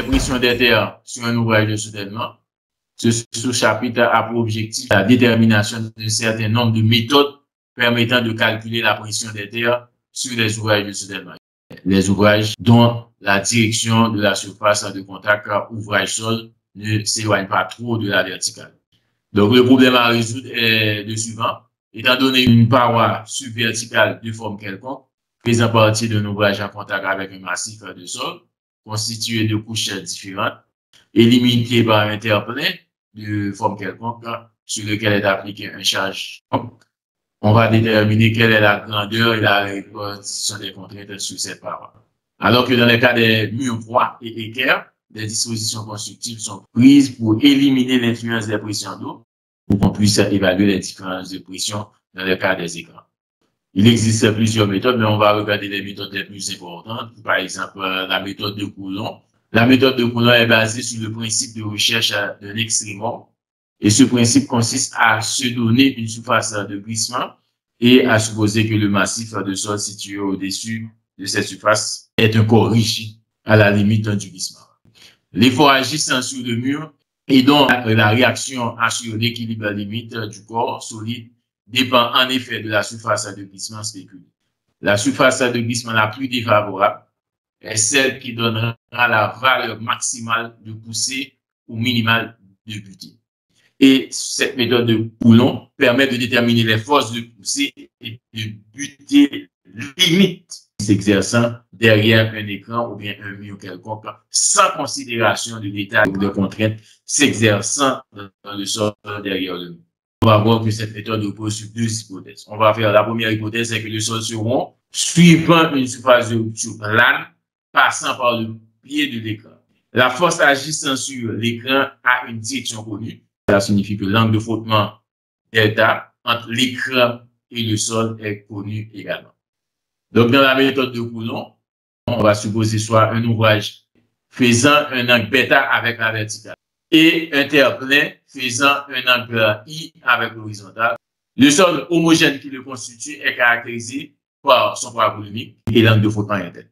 les pressions des terres sur un ouvrage de soutènement. Ce sous-chapitre a pour objectif la détermination d'un certain nombre de méthodes permettant de calculer la pression des terres sur les ouvrages de soutènement. Les ouvrages dont la direction de la surface de contact ouvrage-sol ne s'éloigne pas trop de la verticale. Donc, le problème à résoudre est le suivant. Étant donné une paroi subverticale de forme quelconque, faisant partie d'un ouvrage en contact avec un massif de sol, constitué de couches différentes et limité par un terre-plein de forme quelconque sur lequel est appliqué un charge. On va déterminer quelle est la grandeur et la répartition des contraintes sur cette paroi. Alors que dans les cas des murs froids et équerres, des dispositions constructives sont prises pour éliminer l'influence des pressions d'eau, pour qu'on puisse évaluer les différences de pression dans le cas des écrans. Il existe plusieurs méthodes, mais on va regarder les méthodes les plus importantes. Par exemple, la méthode de Coulomb. La méthode de Coulomb est basée sur le principe de recherche d'un extrémum. Et ce principe consiste à se donner une surface de glissement et à supposer que le massif de sol situé au-dessus de cette surface est un corps rigide à la limite du glissement. L'effort agissant sur le mur et donc la réaction sur l'équilibre limite du corps solide dépend en effet de la surface de glissement spéculée. La surface de glissement la plus défavorable est celle qui donnera la valeur maximale de poussée ou minimale de butée. Et cette méthode de Coulomb permet de déterminer les forces de poussée et de butée limite s'exerçant derrière un écran ou bien un mur quelconque, sans considération de l'état de contrainte s'exerçant dans le sol derrière le mur. On va voir que cette méthode repose sur deux hypothèses. On va faire la première hypothèse, c'est que le sol se rompt, suivant une surface de rupture plane, passant par le pied de l'écran. La force agissant sur l'écran a une direction connue. Cela signifie que l'angle de frottement delta entre l'écran et le sol est connu également. Donc, dans la méthode de Coulomb, on va supposer soit un ouvrage faisant un angle bêta avec la verticale et un terre-plein faisant un angle I avec l'horizontale. Le sol homogène qui le constitue est caractérisé par son poids volumique et l'angle de frottement interne.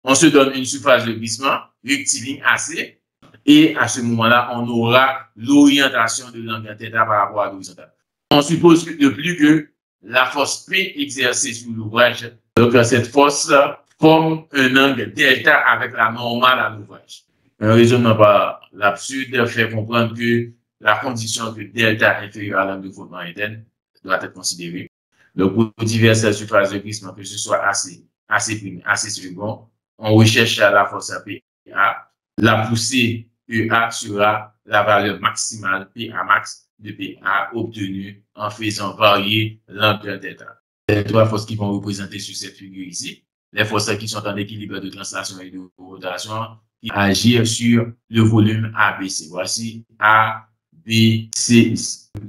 On se donne une surface de glissement rectiligne AC et à ce moment-là, on aura l'orientation de l'angle θ par rapport à l'horizontale. On suppose de plus que la force P exercée sur l'ouvrage, donc cette force forme un angle delta avec la normale à l'ouvrage. Un raisonnement par l'absurde fait comprendre que la condition que delta inférieur à l'angle de frottement interne doit être considérée. Donc, pour diverses surfaces de glissement, que ce soit AC, AC', AC second, on recherche la force PA. La poussée EA sera la valeur maximale PA max de PA obtenue en faisant varier l'angle θ. Les trois forces qui vont représenter sur cette figure ici, les forces qui sont en équilibre de translation et de rotation, qui agissent sur le volume ABC. Voici ABC,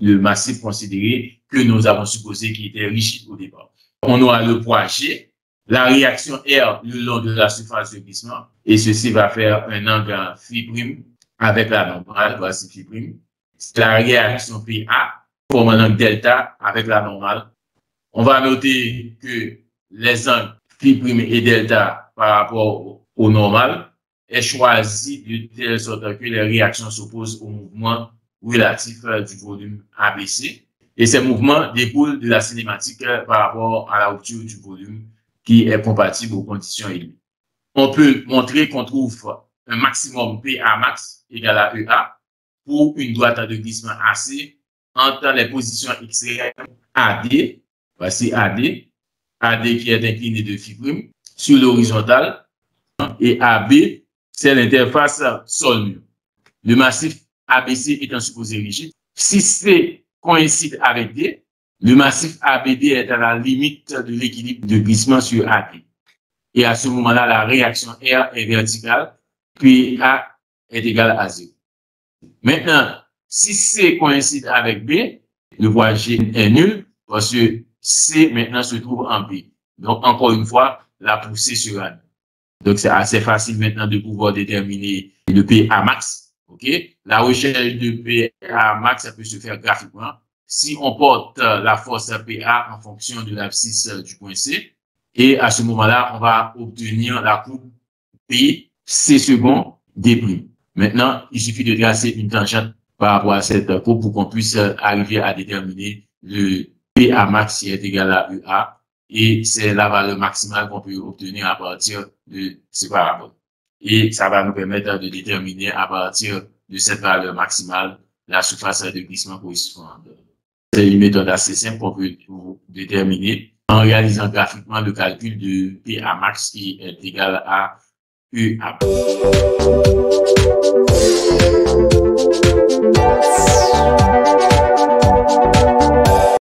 le massif considéré que nous avons supposé qui était rigide au départ. On aura le poids G, la réaction R le long de la surface de glissement, et ceci va faire un angle phi' avec la normale, voici phi'. La réaction PA forme un angle delta avec la normale. On va noter que les angles phi' et delta par rapport au normal est choisi de telle sorte que les réactions s'opposent au mouvement relatif du volume ABC. Et ces mouvements découlent de la cinématique par rapport à la rupture du volume qui est compatible aux conditions élevées. On peut montrer qu'on trouve un maximum PA max égal à EA pour une droite de glissement AC entre les positions extrêmes AD, voici AD qui est incliné de phi' sur l'horizontale, et AB, c'est l'interface sol-mur. Le massif ABC étant supposé rigide. Si C coïncide avec D, le massif ABD est à la limite de l'équilibre de glissement sur AD. Et à ce moment-là, la réaction R est verticale, puis A est égal à 0. Maintenant, si C coïncide avec B, le poids G est nul, parce que C maintenant se trouve en B. Donc, encore une fois, la poussée sera nulle. Donc, c'est assez facile maintenant de pouvoir déterminer le PA max. OK? La recherche de PA max, ça peut se faire graphiquement. Si on porte la force PA en fonction de l'abscisse du point C, et à ce moment-là, on va obtenir la courbe P, C second, D'. Maintenant, il suffit de tracer une tangente par rapport à cette courbe pour qu'on puisse arriver à déterminer le PA max qui est égal à UA, et c'est la valeur maximale qu'on peut obtenir à partir de ces paraboles. Et ça va nous permettre de déterminer à partir de cette valeur maximale la surface de glissement correspondante. C'est une méthode assez simple qu'on peut déterminer en réalisant graphiquement le calcul de PA max qui est égal à UA.